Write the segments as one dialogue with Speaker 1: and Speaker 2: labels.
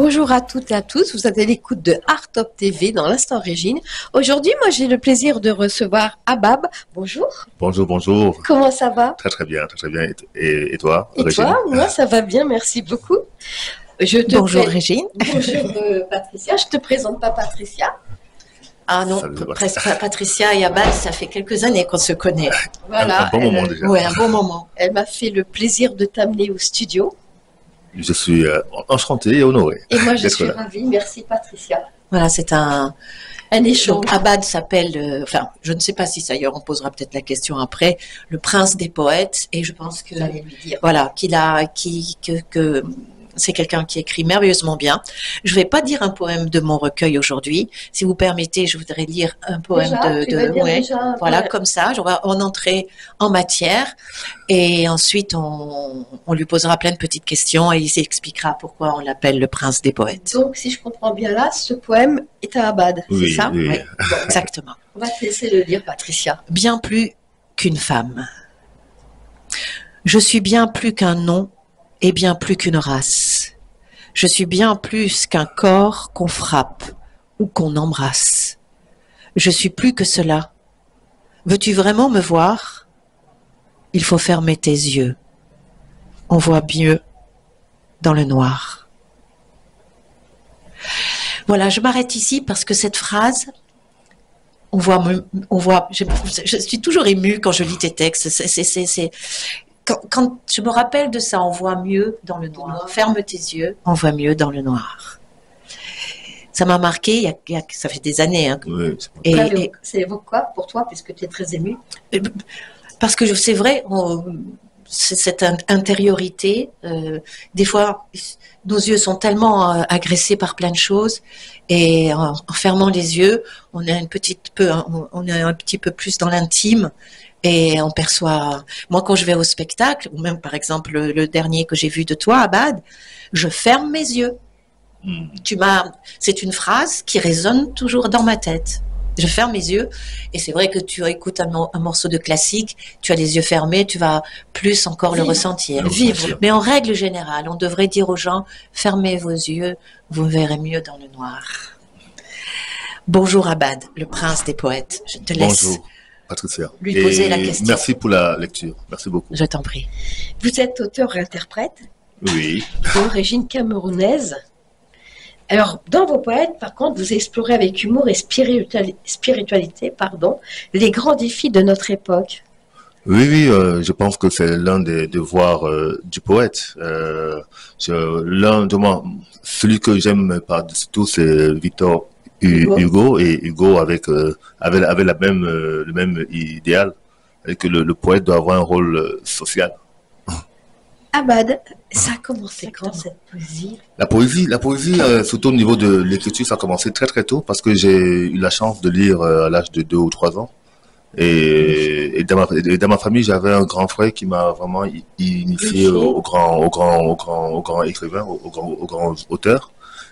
Speaker 1: Bonjour à toutes et à tous, vous êtes à l'écoute de Art Top TV dans l'Instant Régine. Aujourd'hui, moi j'ai le plaisir de recevoir Abab. Bonjour.
Speaker 2: Bonjour, bonjour.
Speaker 1: Comment ça va?
Speaker 2: Très très bien, très très bien. Et toi,
Speaker 1: Et
Speaker 2: Régine?
Speaker 1: toi? Moi ça va bien, merci beaucoup.
Speaker 3: Bonjour Régine.
Speaker 1: Bonjour Patricia, je te présente pas Patricia.
Speaker 3: Ah non, presque Patricia et Abad, ça fait quelques années qu'on se connaît.
Speaker 1: Voilà.
Speaker 2: Un bon moment déjà.
Speaker 3: Oui, un bon moment.
Speaker 1: Elle m'a fait le plaisir de t'amener au studio.
Speaker 2: Je suis enchanté et honoré.
Speaker 1: Et moi je
Speaker 2: d'être
Speaker 1: suis
Speaker 2: là.
Speaker 1: ravie, merci Patricia.
Speaker 3: Voilà, c'est un
Speaker 1: échange.
Speaker 3: Donc, Abad s'appelle, enfin, je ne sais pas si d'ailleurs on posera peut-être la question après, le prince des poètes, et je pense que,
Speaker 1: J'allais lui dire.
Speaker 3: voilà, que c'est quelqu'un qui écrit merveilleusement bien. Je ne vais pas dire un poème de mon recueil aujourd'hui. Si vous permettez, je voudrais lire un poème voilà, comme ça. On va en entrer en matière et ensuite on lui posera plein de petites questions et il s'expliquera pourquoi on l'appelle le prince des poètes.
Speaker 1: Donc si je comprends bien là, ce poème est à Abad,
Speaker 2: Oui,
Speaker 1: c'est ça?
Speaker 2: oui.
Speaker 3: Oui, exactement.
Speaker 1: On va te laisser le lire Patricia.
Speaker 3: Bien plus qu'une femme. Je suis bien plus qu'un nom et bien plus qu'une race. Je suis bien plus qu'un corps qu'on frappe ou qu'on embrasse. Je suis plus que cela. Veux-tu vraiment me voir? Il faut fermer tes yeux. On voit mieux dans le noir. Voilà, je m'arrête ici parce que cette phrase, je suis toujours émue quand je lis tes textes. Quand je me rappelle de ça, on voit mieux dans le noir. Ferme tes yeux, on voit mieux dans le noir. Ça m'a marqué, ça fait des années. Hein.
Speaker 2: Oui,
Speaker 1: Ça évoque quoi pour toi, puisque tu es très émue?
Speaker 3: Parce que c'est vrai, cette intériorité, des fois, nos yeux sont tellement agressés par plein de choses, et en fermant les yeux, on est un petit peu plus dans l'intime. Et on perçoit, moi quand je vais au spectacle, ou même par exemple le dernier que j'ai vu de toi, Abad, je ferme mes yeux. C'est une phrase qui résonne toujours dans ma tête. Je ferme mes yeux, et c'est vrai que tu écoutes un morceau de classique, tu as les yeux fermés, tu vas plus encore le ressentir.
Speaker 2: Vivre.
Speaker 3: Mais en règle générale, on devrait dire aux gens, fermez vos yeux, vous verrez mieux dans le noir. Bonjour Abad, le prince des poètes. Je te laisse.
Speaker 2: Bonjour, Patricia.
Speaker 3: Lui poser la question.
Speaker 2: Merci pour la lecture. Merci beaucoup.
Speaker 3: Je t'en prie.
Speaker 1: Vous êtes auteur-interprète
Speaker 2: Oui.
Speaker 1: d'origine camerounaise. Alors, dans vos poètes, par contre, vous explorez avec humour et spiritualité, les grands défis de notre époque.
Speaker 2: Oui, oui, je pense que c'est l'un des devoirs du poète. Celui que j'aime par-dessus tout, c'est Victor Hugo, et Hugo avait le même idéal, et que le poète doit avoir un rôle social.
Speaker 1: Abad, ça a commencé quand cette poésie?
Speaker 2: La poésie, surtout au niveau de l'écriture, ça a commencé très très tôt parce que j'ai eu la chance de lire à l'âge de 2 ou 3 ans. Et dans ma famille, j'avais un grand frère qui m'a vraiment initié au grand écrivain, au grand auteur.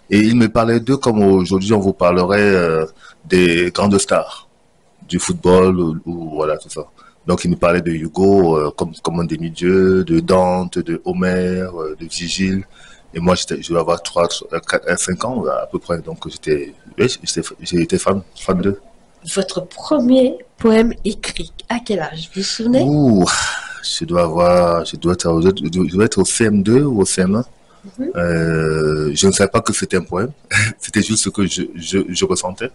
Speaker 2: Et il me parlait d'eux comme aujourd'hui on vous parlerait des grandes stars du football ou voilà tout ça. Donc il me parlait de Hugo comme un demi-dieu, de Dante, de Homère, de Vigile. Et moi je devais avoir 5 ans à peu près. Donc j'ai été fan d'eux.
Speaker 1: Votre premier poème écrit, à quel âge? Vous vous souvenez?
Speaker 2: Je dois être au CM2 ou au CM1. Je ne savais pas que c'était un poème. C'était juste ce que je ressentais.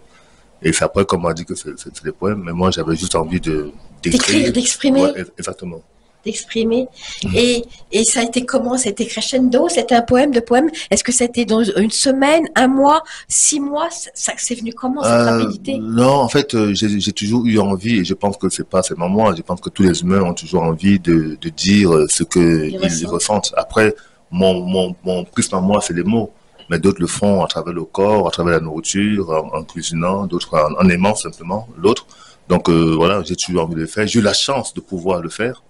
Speaker 2: Et c'est après qu'on m'a dit que c'est des poèmes. Mais moi, j'avais juste envie d'écrire,
Speaker 1: d'exprimer.
Speaker 2: Ouais, exactement.
Speaker 1: D'exprimer. Et ça a été comment? C'était crescendo? C'était un poème de poème? Est-ce que c'était dans une semaine, un mois, 6 mois? C'est venu comment, cette rapidité?
Speaker 2: Non, en fait, j'ai toujours eu envie, et je pense que c'est pas seulement moi, je pense que tous les humains ont toujours envie de dire ce qu'ils ressentent. Après, mon prisme à moi, c'est les mots. Mais d'autres le font à travers le corps, à travers la nourriture, en cuisinant, d'autres en aimant simplement l'autre. Donc voilà, j'ai toujours envie de le faire. J'ai eu la chance de pouvoir le faire.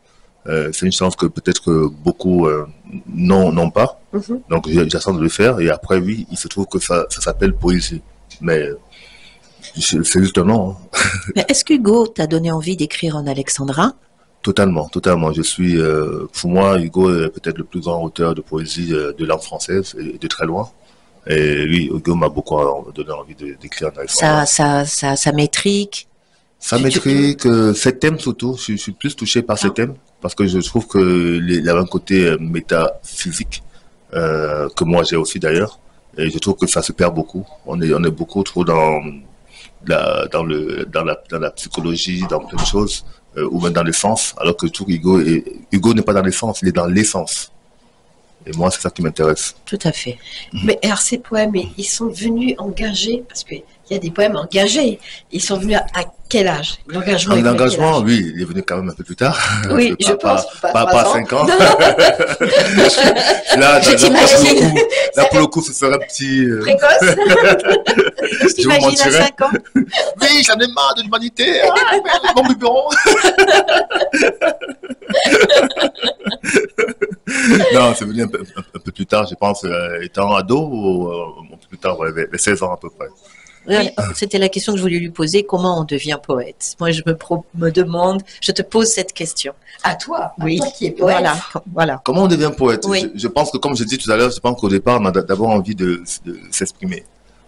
Speaker 2: C'est une chance que peut-être que beaucoup n'ont pas. Donc j'ai la chance de le faire. Et après, oui, il se trouve que ça s'appelle poésie. Mais c'est juste un nom. Hein.
Speaker 3: Mais est-ce qu'Hugo t'a donné envie d'écrire en alexandrin?
Speaker 2: Totalement. Je suis, pour moi, Hugo est peut-être le plus grand auteur de poésie de langue française, et de très loin. Et oui, Hugo m'a beaucoup donné envie d'écrire dans les formes.
Speaker 3: Sa métrique.
Speaker 2: Sa métrique, ces thèmes surtout, je suis plus touché par ces thèmes parce que je trouve que il y a un côté métaphysique que moi j'ai aussi d'ailleurs, et je trouve que ça se perd beaucoup. On est beaucoup trop dans la psychologie, dans plein de choses, ou même dans l'essence, alors que tout Hugo n'est pas dans l'essence, il est dans l'essence. Et moi, c'est ça qui m'intéresse.
Speaker 3: Tout à fait.
Speaker 1: Mais alors, ces poèmes, ils sont venus engagés, parce qu'il y a des poèmes engagés. Ils sont venus à quel âge?
Speaker 2: L'engagement, oui, il est venu quand même un peu plus tard.
Speaker 1: Oui, je pense.
Speaker 2: Pas à 5 ans.
Speaker 1: Non.
Speaker 2: Là, pour le coup, ce serait un petit...
Speaker 1: Précoce.
Speaker 2: Je vous mentirais.
Speaker 3: À 5 ans.
Speaker 2: Oui, j'en ai marre de l'humanité. Mon biberon. Non, c'est venu un peu plus tard, je pense, étant ado, ou un peu plus tard, vers 16 ans à peu près.
Speaker 3: C'était la question que je voulais lui poser. Comment on devient poète? Moi, je me demande, je te pose cette question.
Speaker 1: À toi,
Speaker 3: oui.
Speaker 1: Toi qui es poète.
Speaker 3: Voilà.
Speaker 2: Comment on devient poète?
Speaker 3: Oui.
Speaker 2: Je pense que, comme je dis tout à l'heure, je pense qu'au départ, on a d'abord envie de s'exprimer.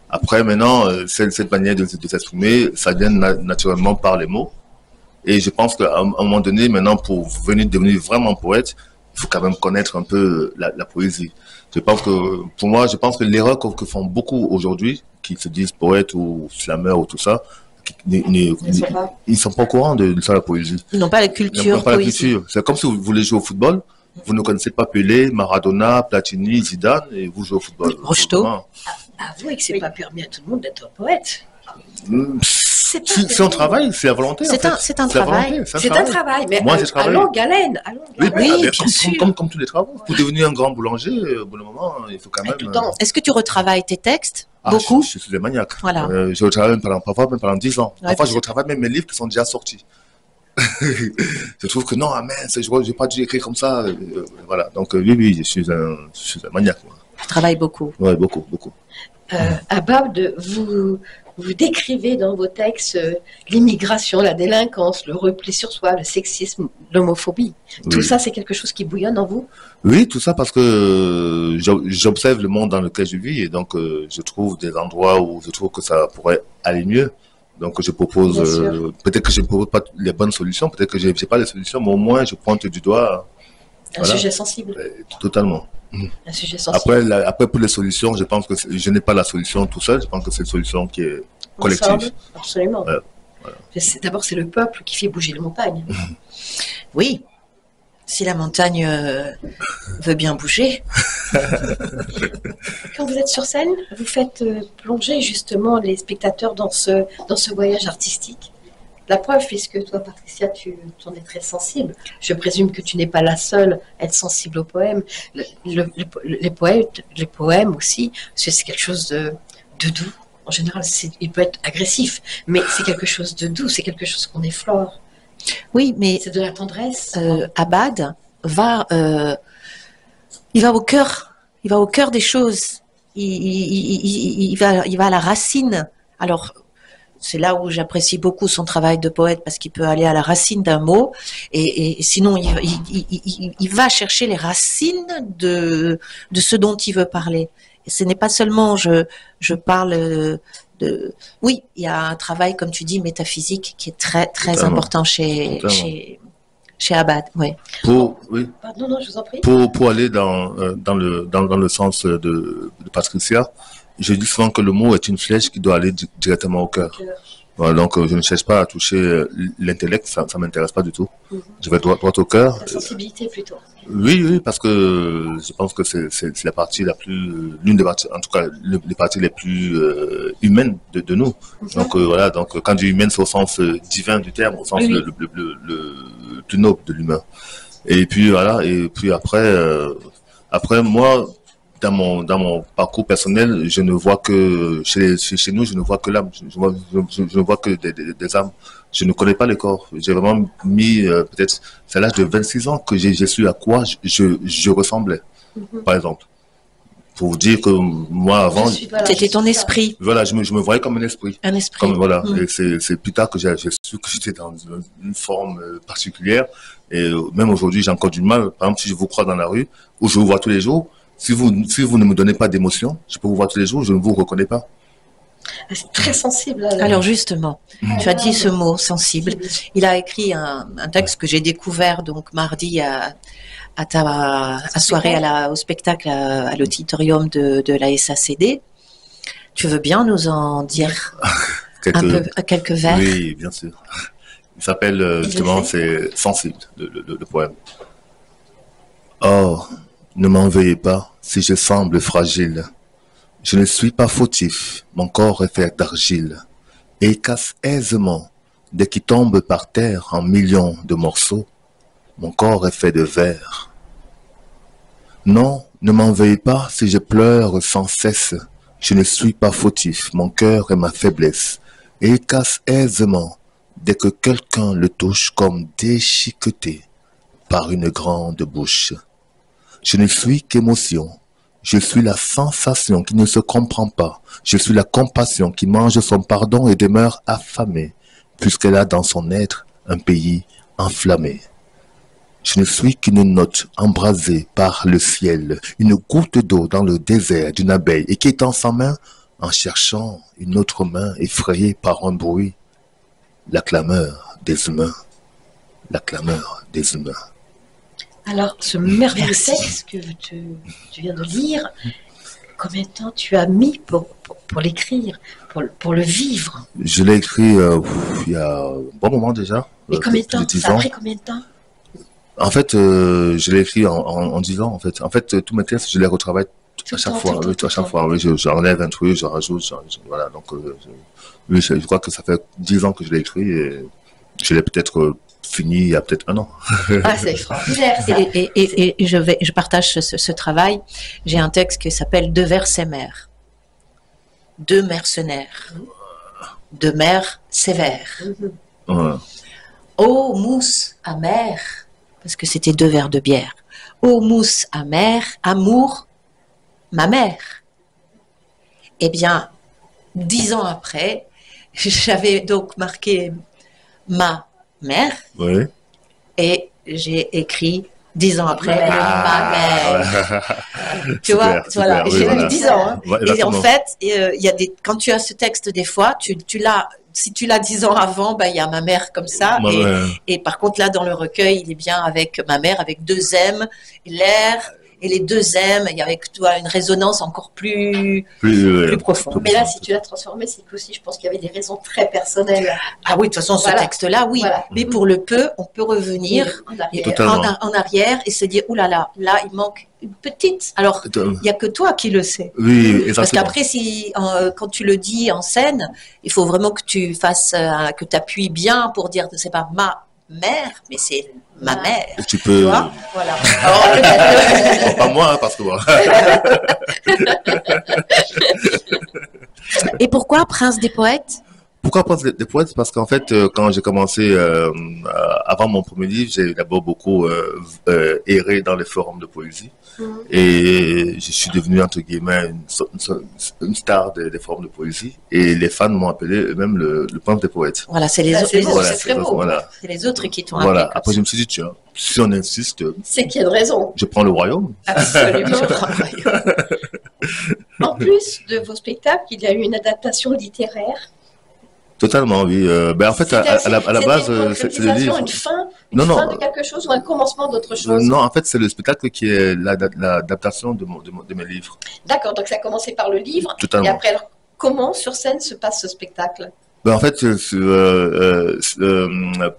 Speaker 2: Après, maintenant, cette manière de s'exprimer, ça vient naturellement par les mots. Et je pense qu'à un moment donné, maintenant, pour devenir vraiment poète, il faut quand même connaître un peu la poésie. Je pense que l'erreur que font beaucoup aujourd'hui, qui se disent poètes ou slameurs ou tout ça, ils ne sont pas au courant de ça, la poésie.
Speaker 3: Ils n'ont pas la culture poésie.
Speaker 2: C'est comme si vous voulez jouer au football, vous ne connaissez pas Pelé, Maradona, Platini, Zidane, et vous jouez au football.
Speaker 3: Rocheteau.
Speaker 1: Avouez que c'est pas permis à tout le monde d'être poète.
Speaker 2: Si on travaille, c'est la volonté.
Speaker 3: C'est un travail.
Speaker 1: C'est un travail, mais
Speaker 2: moi,
Speaker 1: à longue haleine.
Speaker 2: Oui,
Speaker 3: bien
Speaker 2: sûr. Comme tous les travaux. Pour devenir un grand boulanger, au bout d'un moment, il faut quand même...
Speaker 3: Est-ce que tu retravailles tes textes? Beaucoup?
Speaker 2: Je suis des maniaques.
Speaker 3: Voilà.
Speaker 2: Je retravaille parfois même pendant 10 ans.
Speaker 3: Ouais,
Speaker 2: Parfois, je retravaille même mes livres qui sont déjà sortis. Je trouve que non, mince, je n'ai pas dû écrire comme ça. Voilà. Donc, oui, je suis un maniaque. Moi.
Speaker 3: Tu travailles beaucoup?
Speaker 2: Oui, beaucoup.
Speaker 1: Abad, vous décrivez dans vos textes l'immigration, la délinquance, le repli sur soi, le sexisme, l'homophobie. Oui. Tout ça, c'est quelque chose qui bouillonne en vous?
Speaker 2: Oui, tout ça parce que j'observe le monde dans lequel je vis et donc je trouve des endroits où je trouve que ça pourrait aller mieux. Donc je propose, peut-être que je ne propose pas les bonnes solutions, peut-être que je n'ai pas les solutions, mais au moins je pointe du doigt.
Speaker 1: Un sujet sensible.
Speaker 2: Totalement.
Speaker 1: Un sujet sensible.
Speaker 2: Après, pour les solutions, je pense que je n'ai pas la solution tout seul. Je pense que c'est une solution qui est collective.
Speaker 1: Absolument. Voilà. D'abord, c'est le peuple qui fait bouger les montagnes.
Speaker 3: Oui. Si la montagne veut bien bouger.
Speaker 1: Quand vous êtes sur scène, vous faites plonger justement les spectateurs dans ce voyage artistique. La preuve, puisque toi, Patricia, tu en es très sensible. Je présume que tu n'es pas la seule à être sensible aux poèmes. Les poèmes aussi, c'est quelque chose de doux. En général, il peut être agressif, mais c'est quelque chose de doux, c'est quelque chose qu'on effleure.
Speaker 3: Oui, mais
Speaker 1: c'est de la tendresse.
Speaker 3: Abad il va au cœur des choses. Il va à la racine. Alors, c'est là où j'apprécie beaucoup son travail de poète parce qu'il peut aller à la racine d'un mot et sinon il va chercher les racines de ce dont il veut parler. Et ce n'est pas seulement je parle de... Oui, il y a un travail, comme tu dis, métaphysique qui est très, très important chez Abad. Oui.
Speaker 1: Pardon, non, je vous en prie.
Speaker 2: Pour aller dans le sens de Patricia, je dis souvent que le mot est une flèche qui doit aller directement au cœur. Voilà, donc je ne cherche pas à toucher l'intellect, ça ne m'intéresse pas du tout. Je vais droit au cœur.
Speaker 1: La sensibilité plutôt.
Speaker 2: Oui, parce que je pense que c'est la partie l'une des parties, en tout cas les parties les plus humaines de nous. Donc voilà, donc quand je dis humaine, c'est au sens divin du terme, au sens le plus noble de l'humain. Et puis voilà, et puis après moi, dans mon parcours personnel, je ne vois que chez nous, je ne vois que l'âme, je ne vois que des âmes. Je ne connais pas le corps. J'ai vraiment mis peut-être, c'est à l'âge de 26 ans que j'ai su à quoi je ressemblais, par exemple. Pour vous dire que moi avant,
Speaker 3: c'était ton esprit.
Speaker 2: Voilà, je me voyais comme un esprit.
Speaker 3: Un esprit.
Speaker 2: Comme, voilà. Et c'est plus tard que j'ai su que j'étais dans une forme particulière. Et même aujourd'hui, j'ai encore du mal. Par exemple, si je vous croise dans la rue, ou je vous vois tous les jours, Si vous ne me donnez pas d'émotion, je peux vous voir tous les jours, je ne vous reconnais pas.
Speaker 1: C'est très sensible.
Speaker 3: Alors justement, tu as dit ce mot sensible. Il a écrit un texte que j'ai découvert donc mardi à ta soirée au spectacle à l'auditorium de la SACD. Tu veux bien nous en dire quelques vers?
Speaker 2: Oui, bien sûr. Il s'appelle justement, c'est Sensible, le poème. Oh, ne m'en veuillez pas si je semble fragile. Je ne suis pas fautif, mon corps est fait d'argile et casse aisément dès qu'il tombe par terre en millions de morceaux. Mon corps est fait de verre. Non, ne m'en veuillez pas si je pleure sans cesse. Je ne suis pas fautif, mon cœur est ma faiblesse et il casse aisément dès que quelqu'un le touche comme déchiqueté par une grande bouche. Je ne suis qu'émotion. Je suis la sensation qui ne se comprend pas. Je suis la compassion qui mange son pardon et demeure affamée, puisqu'elle a dans son être un pays enflammé. Je ne suis qu'une note embrasée par le ciel, une goutte d'eau dans le désert d'une abeille et qui étend sa main en cherchant une autre main effrayée par un bruit. La clameur des humains. La clameur des humains.
Speaker 1: Alors, ce merveilleux texte que tu viens de lire, combien de temps tu as mis pour l'écrire, pour le vivre?
Speaker 2: Je l'ai écrit il y a un bon moment déjà.
Speaker 1: Mais combien de temps? Ça a pris combien de temps?
Speaker 2: En fait, je l'ai écrit en 10 ans. En fait, tous mes textes, je les retravaille à chaque fois. À chaque fois, oui, j'enlève un truc, je rajoute, voilà. Donc, oui, je crois que ça fait 10 ans que je l'ai écrit et je l'ai peut-être fini il y a peut-être 1 an.
Speaker 1: Ah, c'est extraordinaire.
Speaker 3: Et je partage ce travail. J'ai un texte qui s'appelle Deux versets mères. Deux mercenaires. Deux mères sévères.
Speaker 2: Ouais.
Speaker 3: Ô mousse amère, parce que c'était 2 verres de bière. Ô mousse amère, amour, ma mère. Eh bien, 10 ans après, j'avais donc marqué ma mère,
Speaker 2: Oui.
Speaker 3: et j'ai écrit 10 ans après ma mère. Tu vois, voilà.
Speaker 2: Oui,
Speaker 3: J'ai
Speaker 2: voilà.
Speaker 3: mis 10 ans. Hein.
Speaker 2: Ouais,
Speaker 3: et en fait, quand tu as ce texte, des fois, si tu l'as 10 ans avant, il y a ma mère comme ça. Et par contre, là, dans le recueil, il est bien avec ma mère, avec 2 M, l'air. Et les 2 M, il y a avec toi une résonance encore plus profonde.
Speaker 1: Mais là, si tu l'as transformé, c'est qu'aussi, je pense qu'il y avait des raisons très personnelles.
Speaker 3: Ah oui, de toute façon, ce texte-là, oui. Voilà. Mais pour le peu, on peut revenir en arrière et se dire, oulala, là, il manque une petite. Alors, il n'y a que toi qui le sais.
Speaker 2: Oui, exactement.
Speaker 3: Parce qu'après, quand tu le dis en scène, il faut vraiment que tu fasses, que tu appuies bien pour dire que c'est pas ma mère, mais c'est ma mère.
Speaker 2: Et tu peux.
Speaker 3: Tu vois, voilà.
Speaker 2: Bon, pas moi, hein, parce que moi.
Speaker 3: Et pourquoi Prince des poètes?
Speaker 2: Pourquoi Prince des poètes? Parce qu'en fait, quand j'ai commencé, avant mon premier livre, j'ai d'abord beaucoup erré dans les forums de poésie. Et je suis devenu, entre guillemets, une star des forums de poésie. Et les fans m'ont appelé eux-mêmes le Prince des poètes.
Speaker 3: Voilà, c'est les autres.
Speaker 1: C'est très beau.
Speaker 2: Voilà.
Speaker 3: C'est les autres qui t'ont
Speaker 2: Voilà.
Speaker 3: appelé.
Speaker 2: Après, je me suis dit, tiens, si on insiste,
Speaker 1: c'est qu'il y a une raison.
Speaker 2: Je prends le royaume.
Speaker 1: Absolument. En plus de vos spectacles, il y a eu une adaptation littéraire.
Speaker 2: Totalement, oui. En fait, à la base, c'est le livre.
Speaker 1: Une fin de quelque chose ou un commencement d'autre chose?
Speaker 2: Non, en fait, c'est le spectacle qui est l'adaptation de mes livres.
Speaker 1: D'accord, donc ça a commencé par le livre.
Speaker 2: Totalement.
Speaker 1: Et après, alors, comment sur scène se passe ce spectacle?
Speaker 2: En fait,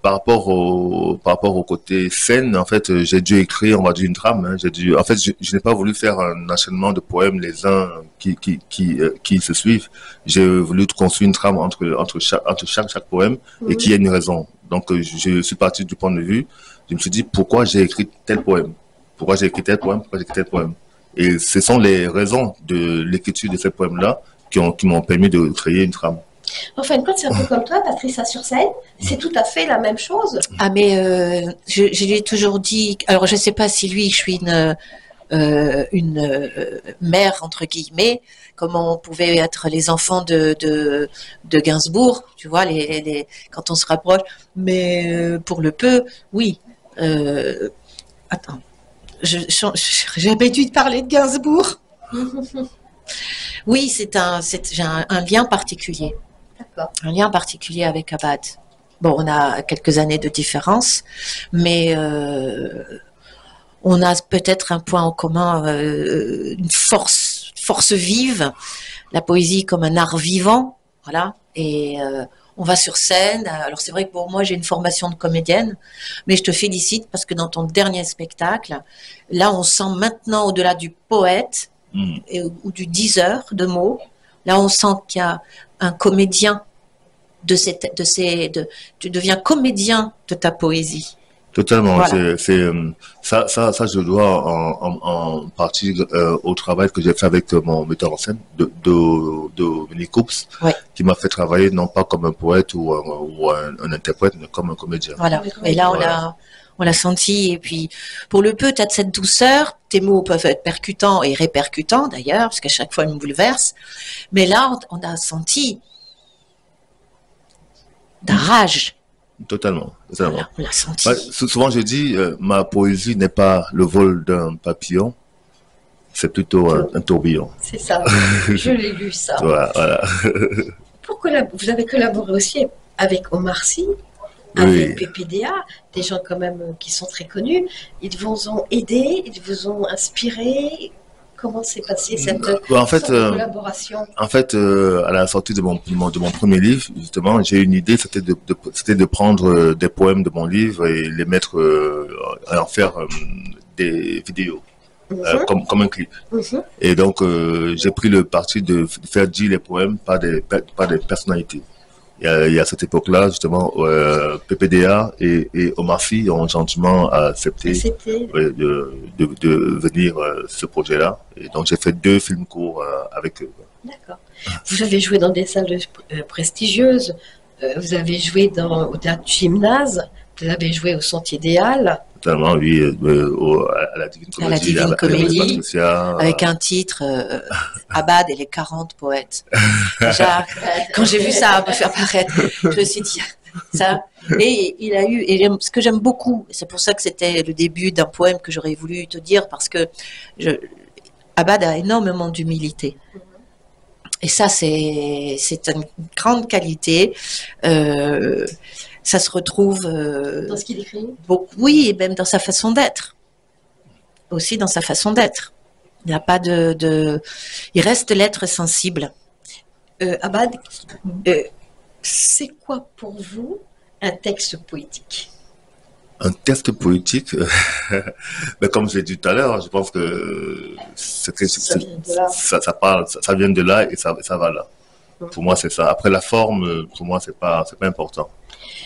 Speaker 2: par rapport au côté scène, en fait, j'ai dû écrire, on va dire, une trame. Hein. En fait, je n'ai pas voulu faire un enchaînement de poèmes les uns qui se suivent. J'ai voulu construire une trame entre chaque poème et qu'il y ait une raison. Donc, je suis parti du point de vue. Je me suis dit pourquoi j'ai écrit tel poème, pourquoi j'ai écrit tel poème, pourquoi j'ai écrit tel poème. Et ce sont les raisons de l'écriture de ces poèmes-là qui m'ont permis de créer une trame.
Speaker 1: En fin de compte, c'est un peu comme toi, Patricia sur scène, c'est tout à fait la même chose.
Speaker 3: Ah, mais je lui ai toujours dit, alors je ne sais pas si lui, je suis une mère, entre guillemets, comment on pouvait être les enfants de Gainsbourg, tu vois, quand on se rapproche, mais pour le peu, oui. Attends. J'aurais jamais dû te parler de Gainsbourg. Oui, j'ai un lien particulier.
Speaker 1: D'accord.
Speaker 3: Un lien particulier avec Abad. Bon, on a quelques années de différence, mais on a peut-être un point en commun, une force vive, la poésie comme un art vivant, voilà. Et on va sur scène. Alors c'est vrai que pour moi j'ai une formation de comédienne, mais je te félicite parce que dans ton dernier spectacle, là on sent maintenant au-delà du poète ou du diseur de mots, là on sent qu'il y a un comédien tu deviens comédien de ta poésie.
Speaker 2: Totalement.
Speaker 3: Voilà.
Speaker 2: Ça, je dois en partie au travail que j'ai fait avec mon metteur en scène, Dominique Coups,
Speaker 3: Ouais.
Speaker 2: qui m'a fait travailler non pas comme un poète ou un interprète, mais comme un comédien.
Speaker 3: Voilà. Et là, on l'a senti. Et puis, pour le peu, tu as de cette douceur. Tes mots peuvent être percutants et répercutants, d'ailleurs, parce qu'à chaque fois, ils me bouleversent. Mais là, on a senti de la rage.
Speaker 2: Totalement.
Speaker 3: Voilà, on l'a senti.
Speaker 2: Ouais, souvent, je dis, ma poésie n'est pas le vol d'un papillon, c'est plutôt un tourbillon.
Speaker 1: C'est ça. Je l'ai lu, ça.
Speaker 2: Voilà.
Speaker 1: Vous avez collaboré aussi avec Omar Sy, avec PPDA, des gens quand même qui sont très connus. Ils vous ont aidé, ils vous ont inspiré. Comment s'est passée cette collaboration?
Speaker 2: En fait, à la sortie de mon premier livre, justement, j'ai eu une idée, c'était de prendre des poèmes de mon livre et les mettre, et en faire des vidéos. Comme un clip. Et donc, j'ai pris le parti de faire dire les poèmes par des personnalités. Il y a cette époque-là, justement, PPDA et Omar Sy ont gentiment accepté de venir ce projet-là. Et donc, j'ai fait 2 films courts avec eux.
Speaker 1: D'accord. Vous avez joué dans des salles prestigieuses. Vous avez joué au théâtre Gymnase. Vous avez joué au Sentier des Halles.
Speaker 2: Totalement, oui, à la Divine Comédie,
Speaker 3: avec un titre Abad et les 40 poètes. Déjà, quand j'ai vu ça me faire paraître, je me suis dit ça. Et il a eu, et ce que j'aime beaucoup, c'est pour ça que c'était le début d'un poème que j'aurais voulu te dire, parce que Abad a énormément d'humilité. Et ça, c'est une grande qualité. Ça se retrouve
Speaker 1: dans ce qu'il écrit.
Speaker 3: Oui, et même dans sa façon d'être. Aussi dans sa façon d'être. Il n'y a pas il reste l'être sensible.
Speaker 1: Abad, c'est quoi pour vous un texte poétique?
Speaker 2: Un texte poétique, mais comme j'ai dit tout à l'heure, je pense que ça vient de là et ça va là. Pour moi, c'est ça. Après, la forme, pour moi, c'est pas important.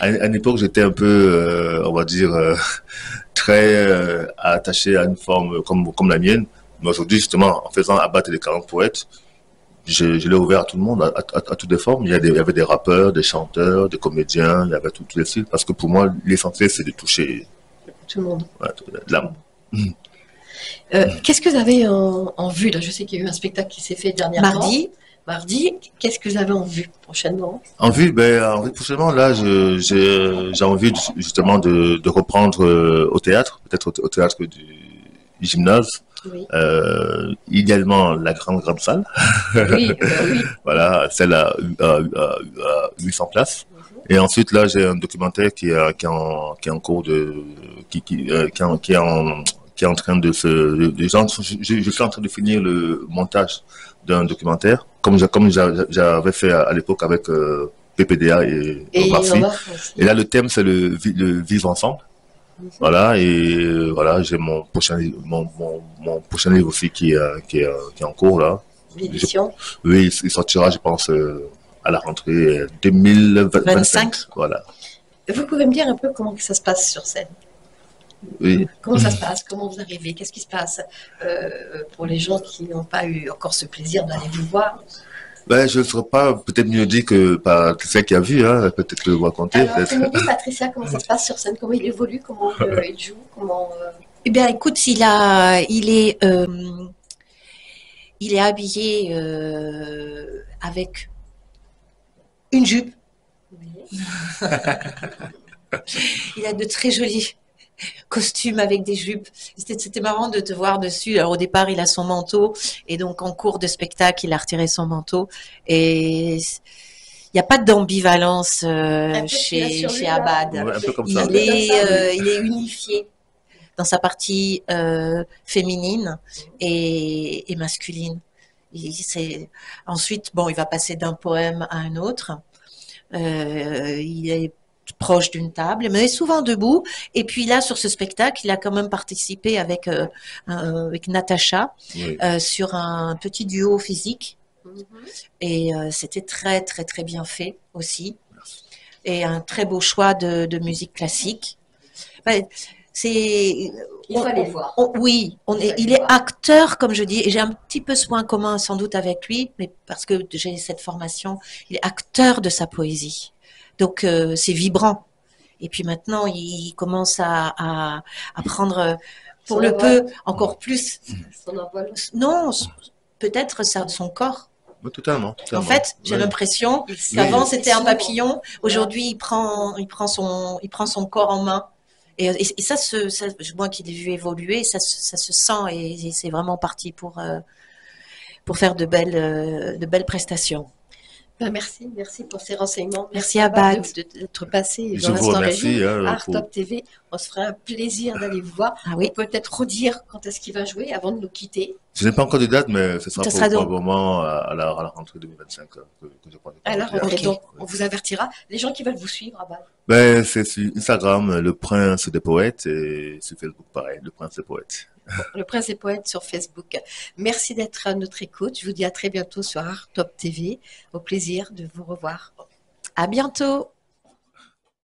Speaker 2: À une époque, j'étais un peu, on va dire, très attaché à une forme comme la mienne. Mais aujourd'hui, justement, en faisant Abattre les 40 poètes, je l'ai ouvert à tout le monde, à toutes les formes. Il y avait des rappeurs, des chanteurs, des comédiens, il y avait tous les styles. Parce que pour moi, l'essentiel, c'est de toucher
Speaker 1: tout le monde.
Speaker 2: Ouais, l'âme.
Speaker 1: Qu'est-ce que vous avez en vue là? Je sais qu'il y a eu un spectacle qui s'est fait dernièrement. Mardi, qu'est-ce que vous avez en vue prochainement? En vue,
Speaker 2: prochainement, là, j'ai envie justement de reprendre au théâtre, peut-être au théâtre du Gymnase.
Speaker 1: Oui.
Speaker 2: Idéalement, la grande salle.
Speaker 1: Oui.
Speaker 2: Voilà, celle à 800 places. Et ensuite, là, j'ai un documentaire qui est en cours qui est en train de je suis en train de finir le montage d'un documentaire, comme j'avais fait à l'époque avec PPDA et Omar Sy. Et là, le thème, c'est le vivre ensemble. Voilà, et voilà, j'ai mon prochain livre aussi qui est en cours, là.
Speaker 1: L'édition?
Speaker 2: Oui, il sortira, je pense, à la rentrée 2025. Voilà.
Speaker 1: Vous pouvez me dire un peu comment ça se passe sur scène?
Speaker 2: Oui.
Speaker 1: Comment ça se passe? Comment vous arrivez? Qu'est-ce qui se passe pour les gens qui n'ont pas eu encore ce plaisir d'aller vous voir?
Speaker 2: Je ne serais pas peut-être mieux dit que Patricia qui a vu, hein, peut-être que vous raconter.
Speaker 1: Alors, Patricia, comment ça se passe sur scène? Comment il évolue? Comment il joue?
Speaker 3: Eh bien, écoute, il est habillé avec une jupe.
Speaker 1: Oui.
Speaker 3: Il a de très jolies costume avec des jupes. C'était marrant de te voir dessus. Alors au départ, il a son manteau et donc en cours de spectacle, il a retiré son manteau et il n'y a pas d'ambivalence chez Abad.
Speaker 2: Ouais, un peu comme ça.
Speaker 3: Il est unifié dans sa partie féminine et masculine. Ensuite, bon, il va passer d'un poème à un autre. Il est proche d'une table, mais souvent debout. Et puis là, sur ce spectacle, il a quand même participé avec Natacha
Speaker 2: Oui.
Speaker 3: sur un petit duo physique.
Speaker 1: Mhm.
Speaker 3: Et c'était très, très, très bien fait aussi. Et un très beau choix de musique classique. Ben,
Speaker 1: Il fallait le voir.
Speaker 3: Oui, il est acteur, comme je dis, et j'ai un petit peu ce point commun sans doute avec lui, mais parce que j'ai cette formation, il est acteur de sa poésie. Donc c'est vibrant. Et puis maintenant, il commence à prendre, pour le peu, encore plus.
Speaker 1: Son envol.
Speaker 3: Non, peut-être son corps.
Speaker 2: Oui, totalement.
Speaker 3: En fait, j'ai
Speaker 2: Oui.
Speaker 3: l'impression
Speaker 1: Il
Speaker 3: qu'avant
Speaker 1: s'ouvre.
Speaker 3: c'était un papillon, aujourd'hui il prend son corps en main. Et ça, moi qui l'ai vu évoluer, ça se sent et c'est vraiment parti pour faire de belles prestations.
Speaker 1: Ben, merci pour ces renseignements.
Speaker 3: Merci Abad.
Speaker 1: D'être passé
Speaker 2: Je
Speaker 1: dans
Speaker 2: vous
Speaker 1: l'Instant
Speaker 2: remercie.
Speaker 1: Régie.
Speaker 2: Hein,
Speaker 1: Art
Speaker 2: pour-
Speaker 1: Top TV, on se fera un plaisir d'aller vous voir.
Speaker 3: Ah oui.
Speaker 1: On peut peut-être redire quand est-ce qu'il va jouer avant de nous quitter.
Speaker 2: Je n'ai pas encore de date, mais ce sera
Speaker 3: Ça sera donc-
Speaker 2: probablement à la rentrée 2025 que je prends le
Speaker 1: Alors,
Speaker 2: temps de dire.
Speaker 1: donc, on vous avertira. Les gens qui veulent vous suivre, Abad.
Speaker 2: Ben, c'est sur Instagram, Le Prince des Poètes, et sur Facebook, pareil, Le Prince des Poètes.
Speaker 1: Le Prince et Poète sur Facebook. Merci d'être à notre écoute. Je vous dis à très bientôt sur Art Top TV. Au plaisir de vous revoir.
Speaker 3: À bientôt.